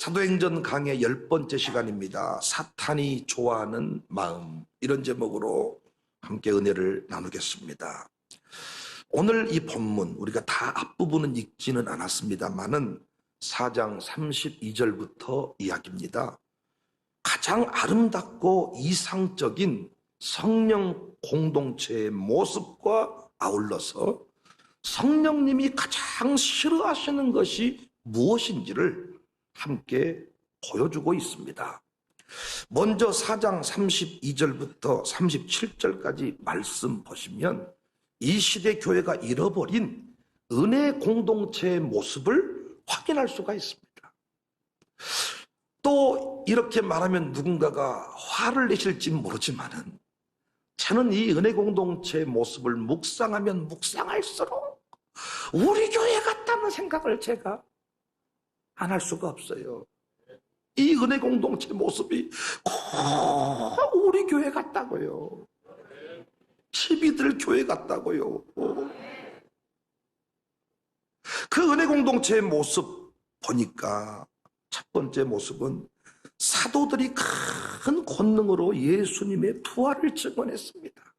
사도행전 강의 10번째 시간입니다. 사탄이 좋아하는 마음, 이런 제목으로 함께 은혜를 나누겠습니다. 오늘 이 본문 우리가 다 앞부분은 읽지는 않았습니다만은 4장 32절부터 이야기입니다. 가장 아름답고 이상적인 성령 공동체의 모습과 아울러서 성령님이 가장 싫어하시는 것이 무엇인지를 함께 보여주고 있습니다. 먼저 4장 32절부터 37절까지 말씀 보시면 이 시대 교회가 잃어버린 은혜 공동체의 모습을 확인할 수가 있습니다. 또 이렇게 말하면 누군가가 화를 내실지 모르지만은 저는 이 은혜 공동체의 모습을 묵상하면 묵상할수록 우리 교회 같다는 생각을 제가 안 할 수가 없어요. 이 은혜 공동체 모습이 우리 교회 같다고요. TV들 교회 같다고요. 그 은혜 공동체의 모습 보니까 첫 번째 모습은 사도들이 큰 권능으로 예수님의 부활을 증언했습니다.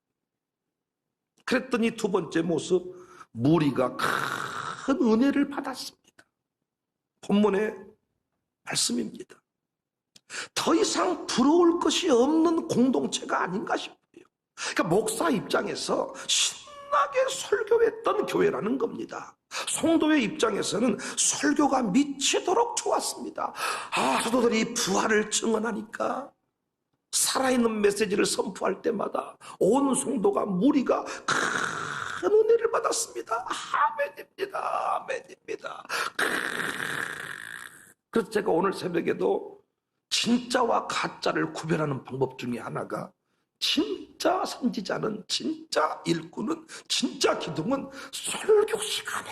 그랬더니 두 번째 모습, 무리가 큰 은혜를 받았습니다. 본문의 말씀입니다. 더 이상 부러울 것이 없는 공동체가 아닌가 싶어요. 그러니까 목사 입장에서 신나게 설교했던 교회라는 겁니다. 성도의 입장에서는 설교가 미치도록 좋았습니다. 사도들이 부활을 증언하니까 살아있는 메시지를 선포할 때마다 온 성도가 무리가 큰 은혜를 받았습니다. 아멘입니다. 아멘입니다. 그래서 제가 오늘 새벽에도 진짜와 가짜를 구별하는 방법 중에 하나가 진짜 선지자는, 진짜 일꾼은, 진짜 기둥은 설교 시간에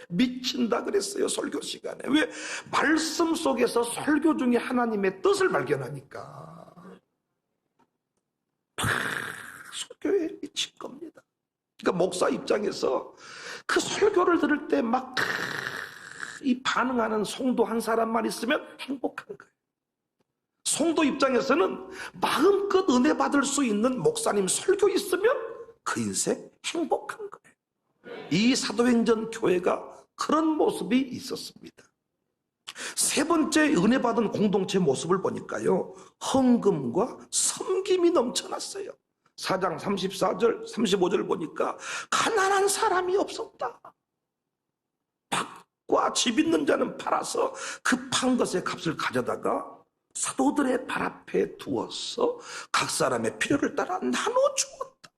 미친다 그랬어요. 설교 시간에. 왜? 말씀 속에서 설교 중에 하나님의 뜻을 발견하니까 설교에 미친 겁니다. 그러니까 목사 입장에서 그 설교를 들을 때 막 이 반응하는 성도 한 사람만 있으면 행복한 거예요. 성도 입장에서는 마음껏 은혜 받을 수 있는 목사님 설교 있으면 그 인생 행복한 거예요. 이 사도행전 교회가 그런 모습이 있었습니다. 세 번째 은혜 받은 공동체 모습을 보니까요, 헌금과 섬김이 넘쳐났어요. 4장 34절 35절 보니까 가난한 사람이 없었다. 밭과 집 있는 자는 팔아서 그 판 것의 값을 가져다가 사도들의 발 앞에 두어서 각 사람의 필요를 따라 나눠주었다.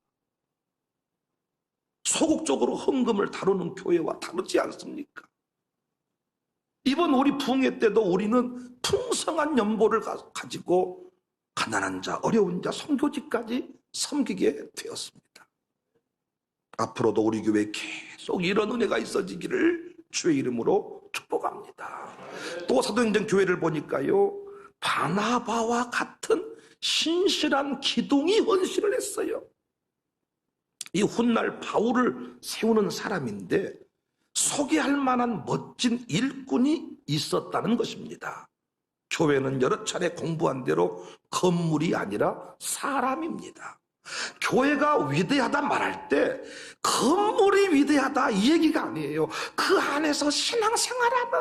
소극적으로 헌금을 다루는 교회와 다르지 않습니까? 이번 우리 부흥회 때도 우리는 풍성한 연보를 가지고 가난한 자, 어려운 자, 선교지까지 섬기게 되었습니다. 앞으로도 우리 교회에 계속 이런 은혜가 있어지기를 주의 이름으로 축복합니다. 또 사도행전 교회를 보니까요, 바나바와 같은 신실한 기둥이 헌신을 했어요. 이 훗날 바울을 세우는 사람인데 소개할 만한 멋진 일꾼이 있었다는 것입니다. 교회는 여러 차례 공부한 대로 건물이 아니라 사람입니다. 교회가 위대하다 말할 때 건물이 위대하다 이 얘기가 아니에요. 그 안에서 신앙생활하는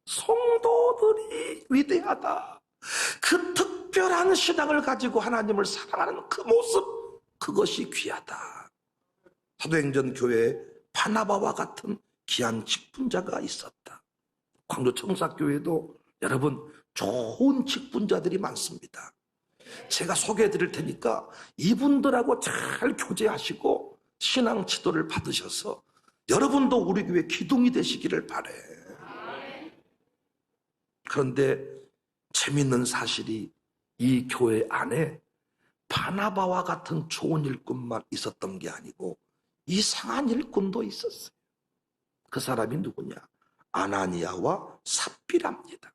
성도들이 위대하다. 그 특별한 신앙을 가지고 하나님을 사랑하는 그 모습, 그것이 귀하다. 사도행전 교회에 바나바와 같은 귀한 직분자가 있었다. 광주 청사교회도 여러분 좋은 직분자들이 많습니다. 제가 소개해 드릴 테니까 이분들하고 잘 교제하시고 신앙 지도를 받으셔서 여러분도 우리 교회 기둥이 되시기를 바래. 그런데 재밌는 사실이 이 교회 안에 바나바와 같은 좋은 일꾼만 있었던 게 아니고 이상한 일꾼도 있었어요. 그 사람이 누구냐? 아나니아와 삽비라입니다.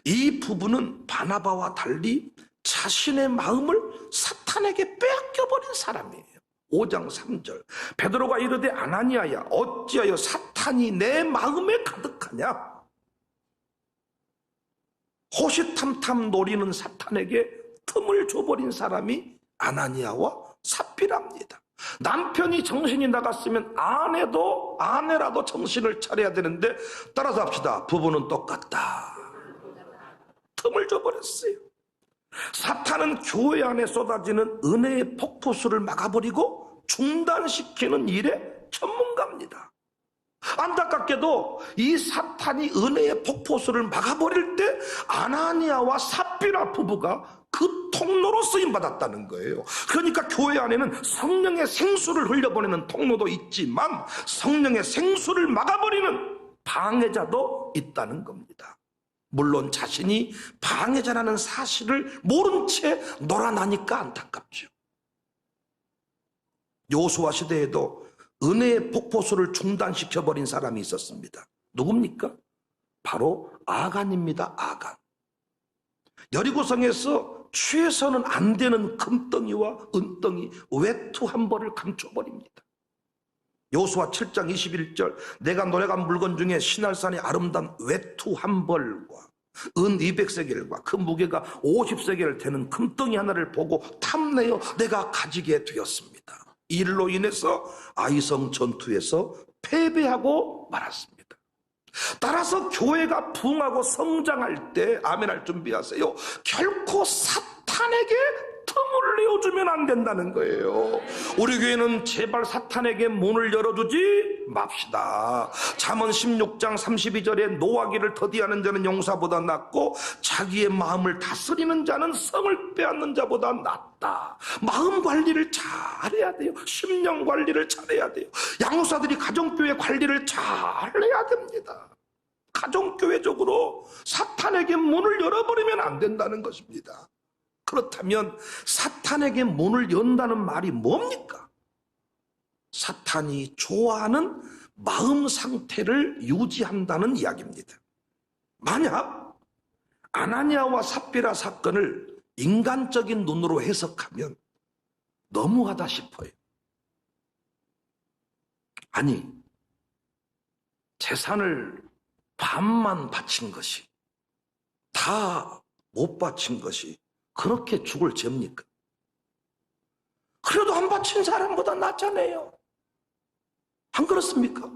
이 부부는 바나바와 달리 자신의 마음을 사탄에게 빼앗겨버린 사람이에요. 5장 3절 베드로가 이르되 아나니아야 어찌하여 사탄이 내 마음에 가득하냐? 호시탐탐 노리는 사탄에게 틈을 줘버린 사람이 아나니아와 삽비라입니다. 남편이 정신이 나갔으면 아내라도 정신을 차려야 되는데, 따라서 합시다. 부부는 똑같다. 틈을 줘버렸어요. 사탄은 교회 안에 쏟아지는 은혜의 폭포수를 막아버리고 중단시키는 일의 전문가입니다. 안타깝게도 이 사탄이 은혜의 폭포수를 막아버릴 때 아나니아와 삽비라 부부가 그 통로로 쓰임받았다는 거예요. 그러니까 교회 안에는 성령의 생수를 흘려보내는 통로도 있지만 성령의 생수를 막아버리는 방해자도 있다는 겁니다. 물론 자신이 방해자라는 사실을 모른 채 놀아나니까 안타깝죠. 여호수아 시대에도 은혜의 폭포수를 중단시켜버린 사람이 있었습니다. 누굽니까? 바로 아간입니다. 아간. 여리고성에서 취해서는 안 되는 금덩이와 은덩이, 외투 한 벌을 감춰버립니다. 여호수아 7장 21절, 내가 노래간 물건 중에 시날산의 아름다운 외투 한 벌과 은 200세겔과 그 무게가 50세겔을 되는 금덩이 하나를 보고 탐내어 내가 가지게 되었습니다. 이 일로 인해서 아이성 전투에서 패배하고 말았습니다. 따라서 교회가 부흥하고 성장할 때 아멘할 준비하세요. 결코 사탄에게 틈을 내어주면 안 된다는 거예요. 우리 교회는 제발 사탄에게 문을 열어주지 맙시다. 잠언 16장 32절에 노하기를 더디하는 자는 용사보다 낫고 자기의 마음을 다스리는 자는 성을 빼앗는 자보다 낫다. 마음 관리를 잘해야 돼요. 심령 관리를 잘해야 돼요. 양육사들이 가정교회 관리를 잘해야 됩니다. 가정교회적으로 사탄에게 문을 열어버리면 안 된다는 것입니다. 그렇다면 사탄에게 문을 연다는 말이 뭡니까? 사탄이 좋아하는 마음 상태를 유지한다는 이야기입니다. 만약 아나니아와 삽비라 사건을 인간적인 눈으로 해석하면 너무하다 싶어요. 아니, 재산을 반만 바친 것이, 다 못 바친 것이 그렇게 죽을 죄입니까? 그래도 안 바친 사람보다 낫잖아요. 안 그렇습니까?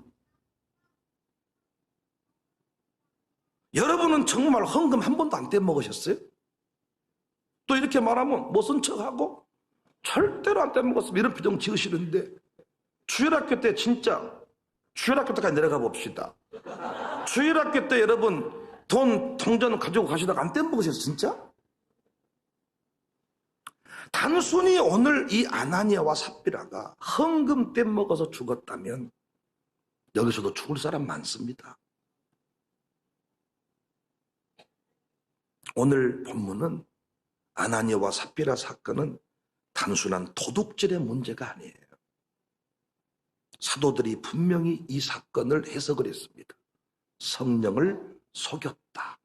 여러분은 정말 헌금 한 번도 안 떼먹으셨어요? 또 이렇게 말하면 못쓴 척하고 절대로 안 떼먹었으면 이런 표정 지으시는데, 주일학교 때 진짜 주일학교 때까지 내려가 봅시다. 주일학교 때 여러분 돈 통전 가지고 가시다가 안 떼먹으셨어요? 진짜? 단순히 오늘 이 아나니아와 삽비라가 헌금 떼먹어서 죽었다면 여기서도 죽을 사람 많습니다. 오늘 본문은 아나니아와 삽비라 사건은 단순한 도둑질의 문제가 아니에요. 사도들이 분명히 이 사건을 해석을 했습니다. 성령을 속였다.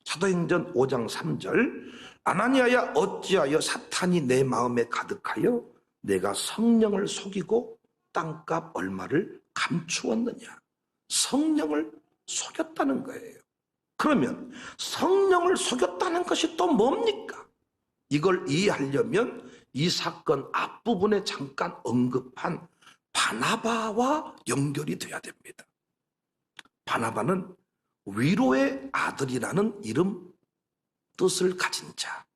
사도행전 5장 3절, 아나니아야 어찌하여 사탄이 내 마음에 가득하여 내가 성령을 속이고 땅값 얼마를 감추었느냐. 성령을 속였다는 거예요. 그러면 성령을 속였다는 것이 또 뭡니까? 이걸 이해하려면 이 사건 앞부분에 잠깐 언급한 바나바와 연결이 돼야 됩니다. 바나바는 위로의 아들이라는 이름 뜻을 가진 자,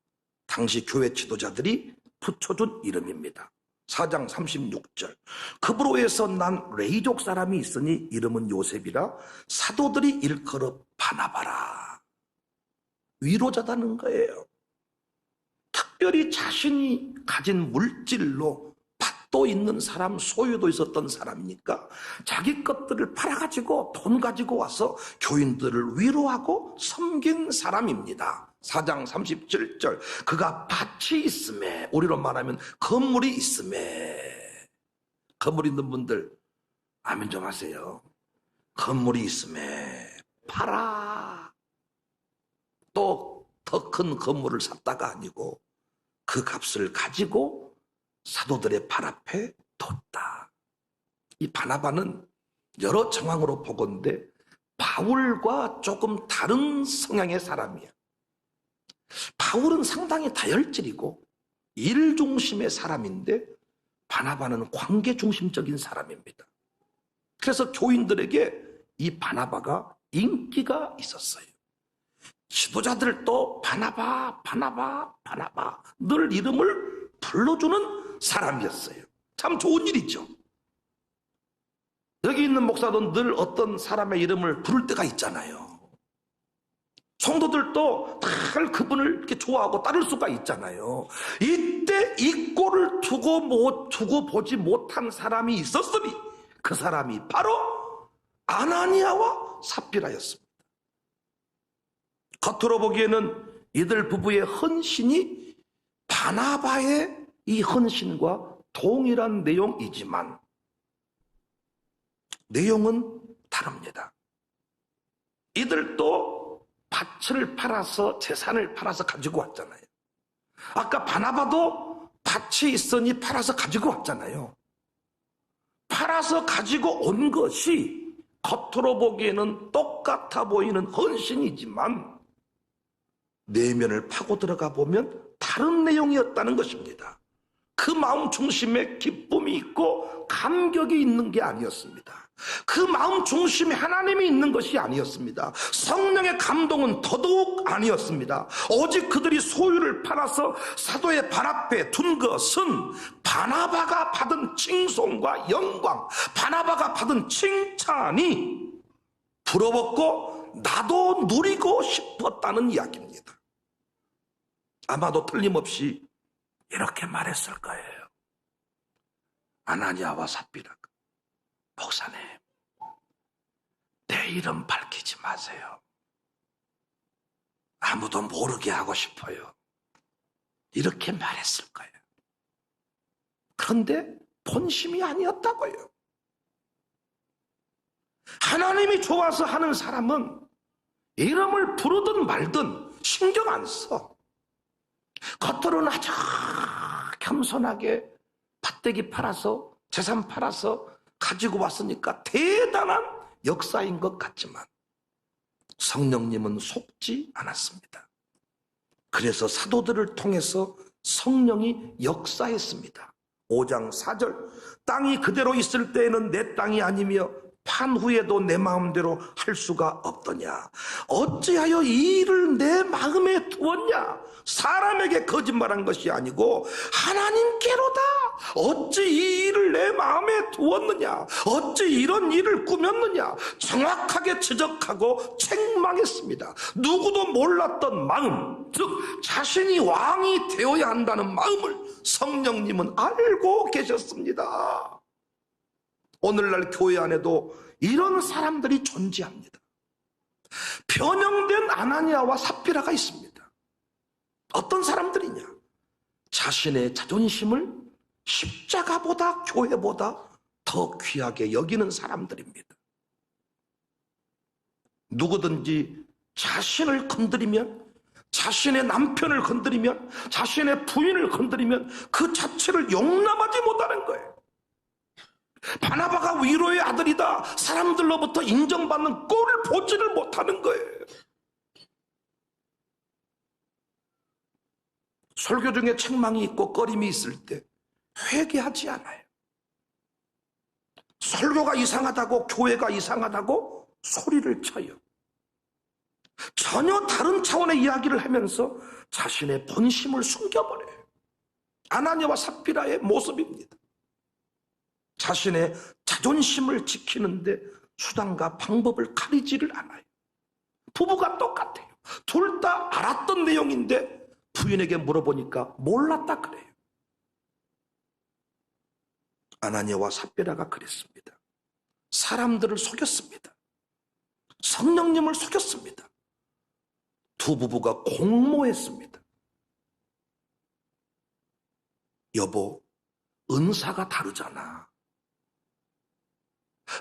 당시 교회 지도자들이 붙여준 이름입니다. 4장 36절, 그브로에서 난 레이족 사람이 있으니 이름은 요셉이라 사도들이 일컬어 바나바라. 위로자다는 거예요. 특별히 자신이 가진 물질로 밭도 있는 사람, 소유도 있었던 사람이니까 자기 것들을 팔아가지고 돈 가지고 와서 교인들을 위로하고 섬긴 사람입니다. 4장 37절, 그가 밭이 있음에, 우리로 말하면 건물이 있음에, 건물 있는 분들 아멘 좀 하세요. 건물이 있음에 팔아. 또 더 큰 건물을 샀다가 아니고 그 값을 가지고 사도들의 발 앞에 뒀다. 이 바나바는 여러 정황으로 보건대 바울과 조금 다른 성향의 사람이야. 바울은 상당히 다혈질이고 일 중심의 사람인데 바나바는 관계 중심적인 사람입니다. 그래서 교인들에게 이 바나바가 인기가 있었어요. 지도자들도 바나바, 바나바, 바나바 늘 이름을 불러주는 사람이었어요. 참 좋은 일이죠. 여기 있는 목사도 늘 어떤 사람의 이름을 부를 때가 있잖아요. 성도들도 늘 그분을 이렇게 좋아하고 따를 수가 있잖아요. 이때 이 꼴을 두고 보지 못한 사람이 있었으니 그 사람이 바로 아나니아와 삽비라였습니다. 겉으로 보기에는 이들 부부의 헌신이 바나바의 이 헌신과 동일한 내용이지만 내용은 다릅니다. 이들도 밭을 팔아서 재산을 팔아서 가지고 왔잖아요. 아까 바나바도 밭이 있으니 팔아서 가지고 왔잖아요. 팔아서 가지고 온 것이 겉으로 보기에는 똑같아 보이는 헌신이지만 내면을 파고 들어가 보면 다른 내용이었다는 것입니다. 그 마음 중심에 기쁨이 있고 감격이 있는 게 아니었습니다. 그 마음 중심에 하나님이 있는 것이 아니었습니다. 성령의 감동은 더더욱 아니었습니다. 오직 그들이 소유를 팔아서 사도의 발 앞에 둔 것은 바나바가 받은 칭송과 영광, 바나바가 받은 칭찬이 부러웠고 나도 누리고 싶었다는 이야기입니다. 아마도 틀림없이 이렇게 말했을 거예요. 아나니아와 삽비라가, 목사님, 내 이름 밝히지 마세요. 아무도 모르게 하고 싶어요. 이렇게 말했을 거예요. 그런데 본심이 아니었다고요. 하나님이 좋아서 하는 사람은 이름을 부르든 말든 신경 안 써. 겉으로는 아주 겸손하게 밭대기 팔아서 재산 팔아서 가지고 왔으니까 대단한 역사인 것 같지만 성령님은 속지 않았습니다. 그래서 사도들을 통해서 성령이 역사했습니다. 5장 4절, 땅이 그대로 있을 때에는 내 땅이 아니며 판 후에도 내 마음대로 할 수가 없더냐. 어찌하여 이 일을 내 마음에 두었냐. 사람에게 거짓말한 것이 아니고 하나님께로다. 어찌 이 일을 내 마음에 두었느냐. 어찌 이런 일을 꾸몄느냐. 정확하게 지적하고 책망했습니다. 누구도 몰랐던 마음, 즉 자신이 왕이 되어야 한다는 마음을 성령님은 알고 계셨습니다. 오늘날 교회 안에도 이런 사람들이 존재합니다. 변형된 아나니아와 삽비라가 있습니다. 어떤 사람들이냐? 자신의 자존심을 십자가보다 교회보다 더 귀하게 여기는 사람들입니다. 누구든지 자신을 건드리면, 자신의 남편을 건드리면, 자신의 부인을 건드리면 그 자체를 용납하지 못하는 거예요. 바나바가 위로의 아들이다, 사람들로부터 인정받는 꼴을 보지를 못하는 거예요. 설교 중에 책망이 있고 꺼림이 있을 때 회개하지 않아요. 설교가 이상하다고, 교회가 이상하다고 소리를 쳐요. 전혀 다른 차원의 이야기를 하면서 자신의 본심을 숨겨버려요. 아나니아와 삽비라의 모습입니다. 자신의 자존심을 지키는데 수단과 방법을 가리지를 않아요. 부부가 똑같아요. 둘 다 알았던 내용인데 부인에게 물어보니까 몰랐다 그래요. 아나니아와 삽비라가 그랬습니다. 사람들을 속였습니다. 성령님을 속였습니다. 두 부부가 공모했습니다. 여보, 은사가 다르잖아.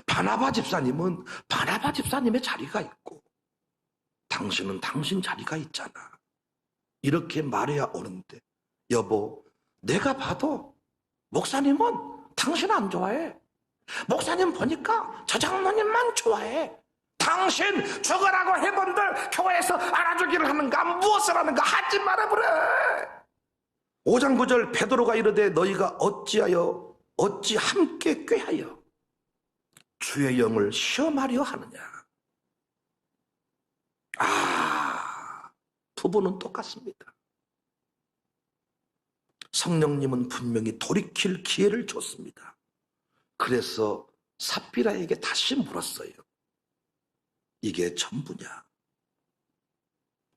바나바 집사님은 바나바 집사님의 자리가 있고 당신은 당신 자리가 있잖아. 이렇게 말해야 오는데, 여보, 내가 봐도 목사님은 당신 안 좋아해. 목사님 보니까 저 장로님만 좋아해. 당신 죽으라고 해본들 교회에서 알아주기를 하는가 무엇을 하는가 하지 말아버려. 5장 9절 베드로가 이르되 너희가 어찌 함께 꾀하여 주의 영을 시험하려 하느냐. 두 분은 똑같습니다. 성령님은 분명히 돌이킬 기회를 줬습니다. 그래서 삽비라에게 다시 물었어요. 이게 전부냐?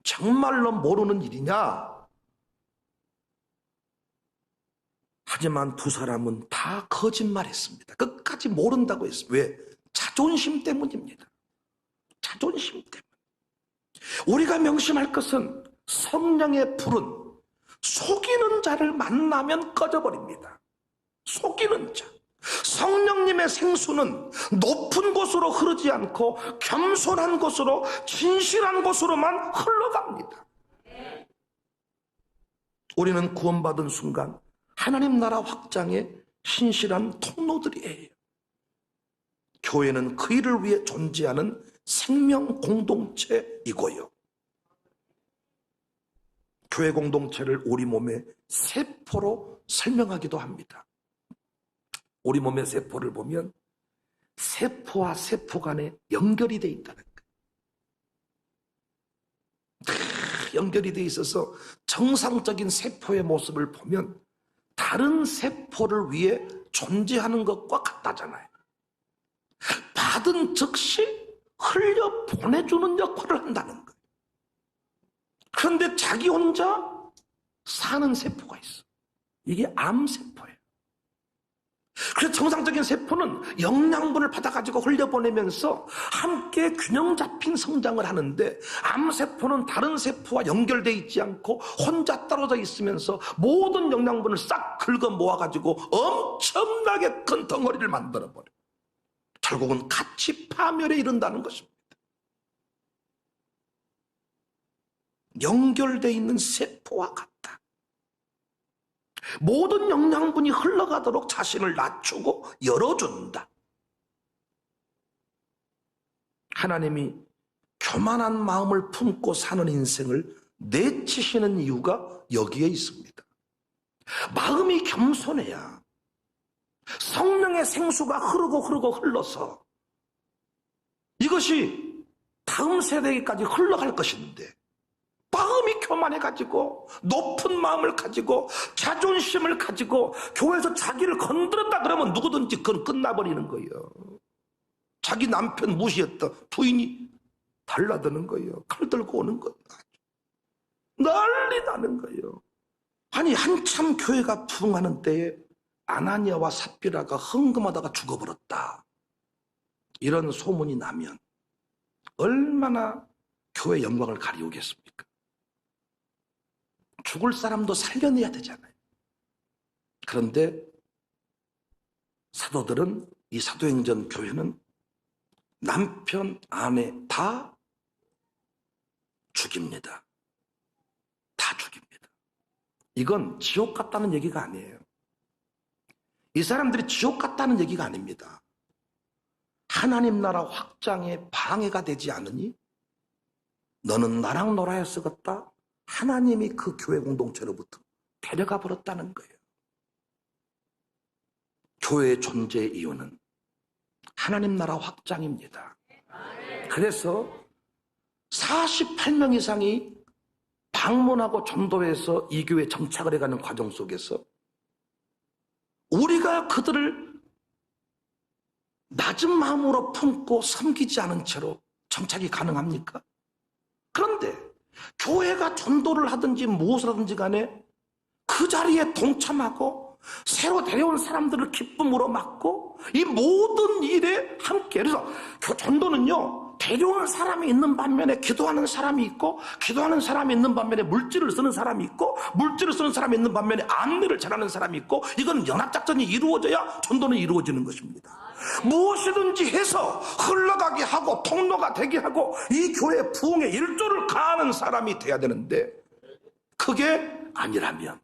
정말로 모르는 일이냐? 하지만 두 사람은 다 거짓말했습니다. 끝까지 모른다고 했어요. 왜? 자존심 때문입니다. 자존심 때문. 우리가 명심할 것은 성령의 불은 속이는 자를 만나면 꺼져버립니다. 속이는 자. 성령님의 생수는 높은 곳으로 흐르지 않고 겸손한 곳으로 진실한 곳으로만 흘러갑니다. 우리는 구원받은 순간 하나님 나라 확장의 신실한 통로들이에요. 교회는 그 일을 위해 존재하는 생명 공동체이고요. 교회 공동체를 우리 몸의 세포로 설명하기도 합니다. 우리 몸의 세포를 보면 세포와 세포 간에 연결이 되어 있다는 거예요. 연결이 되어 있어서 정상적인 세포의 모습을 보면 다른 세포를 위해 존재하는 것과 같다잖아요. 받은 즉시 흘려 보내주는 역할을 한다는 거예요. 그런데 자기 혼자 사는 세포가 있어. 이게 암세포예요. 그래서 정상적인 세포는 영양분을 받아가지고 흘려보내면서 함께 균형 잡힌 성장을 하는데 암세포는 다른 세포와 연결되어 있지 않고 혼자 떨어져 있으면서 모든 영양분을 싹 긁어 모아가지고 엄청나게 큰 덩어리를 만들어버려요. 결국은 같이 파멸에 이른다는 것입니다. 연결되어 있는 세포와 같다. 모든 영양분이 흘러가도록 자신을 낮추고 열어준다. 하나님이 교만한 마음을 품고 사는 인생을 내치시는 이유가 여기에 있습니다. 마음이 겸손해야 성령의 생수가 흐르고 흘러서 이것이 다음 세대까지 흘러갈 것인데 마음이 교만해가지고 높은 마음을 가지고 자존심을 가지고 교회에서 자기를 건드렸다 그러면 누구든지 그건 끝나버리는 거예요. 자기 남편 무시했다 부인이 달라드는 거예요. 칼 들고 오는 거예요. 난리 나는 거예요. 아니 한참 교회가 부흥하는 때에 아나니아와 삽비라가 헌금하다가 죽어버렸다. 이런 소문이 나면 얼마나 교회 영광을 가리우겠습니까? 죽을 사람도 살려내야 되잖아요. 그런데 사도들은 이 사도행전 교회는 남편, 아내 다 죽입니다. 다 죽입니다. 이건 지옥 같다는 얘기가 아니에요. 이 사람들이 지옥 같다는 얘기가 아닙니다. 하나님 나라 확장에 방해가 되지 않으니 너는 나랑 놀아야 쓰겠다. 하나님이 그 교회 공동체로부터 데려가 버렸다는 거예요. 교회의 존재의 이유는 하나님 나라 확장입니다. 그래서 48명 이상이 방문하고 전도해서 이 교회에 정착을 해가는 과정 속에서 우리가 그들을 낮은 마음으로 품고 섬기지 않은 채로 정착이 가능합니까? 그런데 교회가 전도를 하든지 무엇을 하든지 간에 그 자리에 동참하고 새로 데려온 사람들을 기쁨으로 맞고 이 모든 일에 함께. 그래서 전도는요 데려오는 사람이 있는 반면에 기도하는 사람이 있고 기도하는 사람이 있는 반면에 물질을 쓰는 사람이 있고 물질을 쓰는 사람이 있는 반면에 안내를 잘하는 사람이 있고 이건 연합작전이 이루어져야 전도는 이루어지는 것입니다. 무엇이든지 해서 흘러가게 하고 통로가 되게 하고 이 교회 부흥의 일조를 가하는 사람이 돼야 되는데 그게 아니라면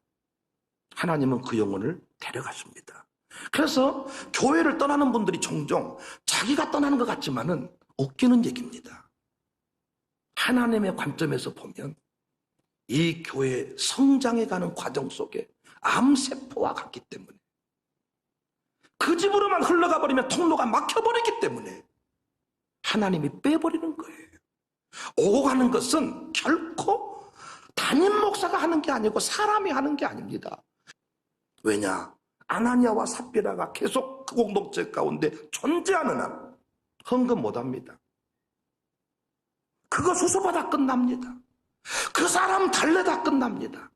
하나님은 그 영혼을 데려가십니다. 그래서 교회를 떠나는 분들이 종종 자기가 떠나는 것 같지만은 웃기는 얘기입니다. 하나님의 관점에서 보면 이 교회 성장해가는 과정 속에 암세포와 같기 때문에, 그 집으로만 흘러가 버리면 통로가 막혀버리기 때문에 하나님이 빼버리는 거예요. 오고 가는 것은 결코 담임 목사가 하는 게 아니고 사람이 하는 게 아닙니다. 왜냐? 아나니아와 삽비라가 계속 그 공동체 가운데 존재하는 한 헌금 못합니다. 그거 수수받아 끝납니다. 그 사람 달래다 끝납니다.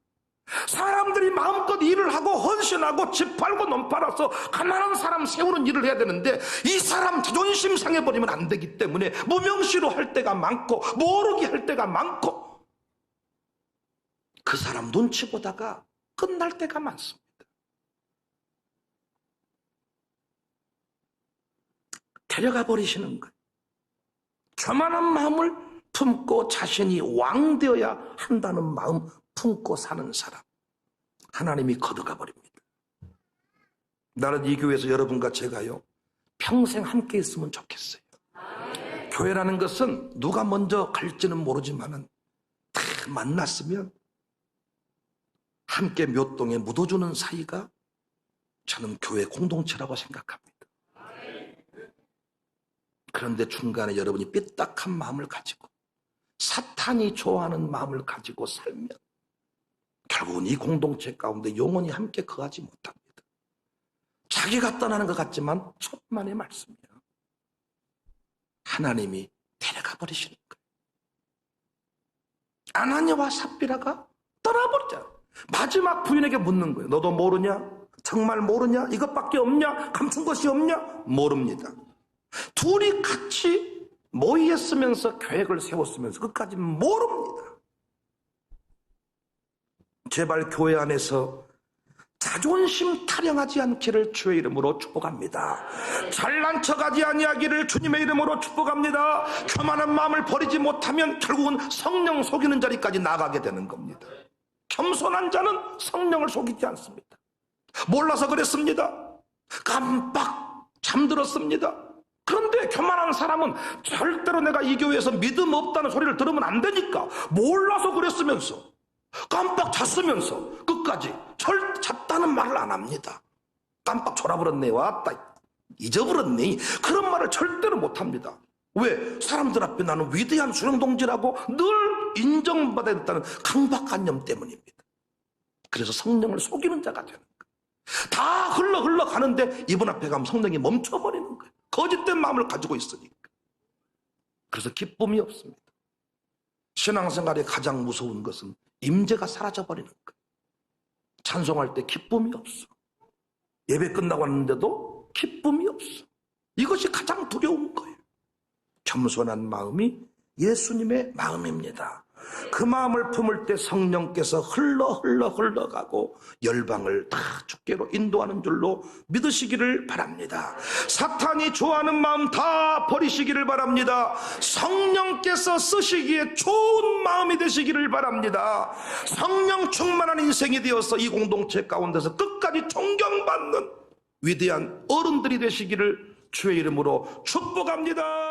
사람들이 마음껏 일을 하고 헌신하고 집 팔고 논 팔아서 가난한 사람 세우는 일을 해야 되는데, 이 사람 자존심 상해버리면 안 되기 때문에 무명시로 할 때가 많고 모르게 할 때가 많고 그 사람 눈치 보다가 끝날 때가 많습니다. 데려가 버리시는 거예요. 교만한 마음을 품고 자신이 왕 되어야 한다는 마음 품고 사는 사람, 하나님이 걷어가 버립니다. 나는 이 교회에서 여러분과 제가요 평생 함께 있으면 좋겠어요. 교회라는 것은 누가 먼저 갈지는 모르지만은 다 만났으면 함께 몇 동에 묻어주는 사이가 저는 교회 공동체라고 생각합니다. 그런데 중간에 여러분이 삐딱한 마음을 가지고 사탄이 좋아하는 마음을 가지고 살면 결국은 이 공동체 가운데 영원히 함께 거하지 못합니다. 자기가 떠나는 것 같지만 천만의 말씀이야. 하나님이 데려가 버리시는 거예요. 아나니아와 삽비라가 떠나버리잖아. 마지막 부인에게 묻는 거예요. 너도 모르냐? 정말 모르냐? 이것밖에 없냐? 감춘 것이 없냐? 모릅니다. 둘이 같이 모의했으면서 계획을 세웠으면서 끝까지 모릅니다. 제발 교회 안에서 자존심 타령하지 않기를 주의 이름으로 축복합니다. 잘난 척하지 아니하기를 주님의 이름으로 축복합니다. 교만한 마음을 버리지 못하면 결국은 성령 속이는 자리까지 나가게 되는 겁니다. 겸손한 자는 성령을 속이지 않습니다. 몰라서 그랬습니다. 깜빡 잠들었습니다. 그런데 교만한 사람은 절대로 내가 이 교회에서 믿음 없다는 소리를 들으면 안 되니까 몰라서 그랬으면서 깜빡 잤으면서 끝까지 잤다는 말을 안 합니다. 깜빡 졸아버렸네, 왔다 잊어버렸네, 그런 말을 절대로 못합니다. 왜? 사람들 앞에 나는 위대한 수령동지라고 늘 인정받아야 된다는 강박관념 때문입니다. 그래서 성령을 속이는 자가 되는 거예요. 다 흘러가는데 이분 앞에 가면 성령이 멈춰버리는 거예요. 거짓된 마음을 가지고 있으니까. 그래서 기쁨이 없습니다. 신앙생활의 가장 무서운 것은 임재가 사라져버리는 거예요. 찬송할 때 기쁨이 없어. 예배 끝나고 왔는데도 기쁨이 없어. 이것이 가장 두려운 거예요. 겸손한 마음이 예수님의 마음입니다. 그 마음을 품을 때 성령께서 흘러가고 열방을 다 주께로 인도하는 줄로 믿으시기를 바랍니다. 사탄이 좋아하는 마음 다 버리시기를 바랍니다. 성령께서 쓰시기에 좋은 마음이 되시기를 바랍니다. 성령 충만한 인생이 되어서 이 공동체 가운데서 끝까지 존경받는 위대한 어른들이 되시기를 주의 이름으로 축복합니다.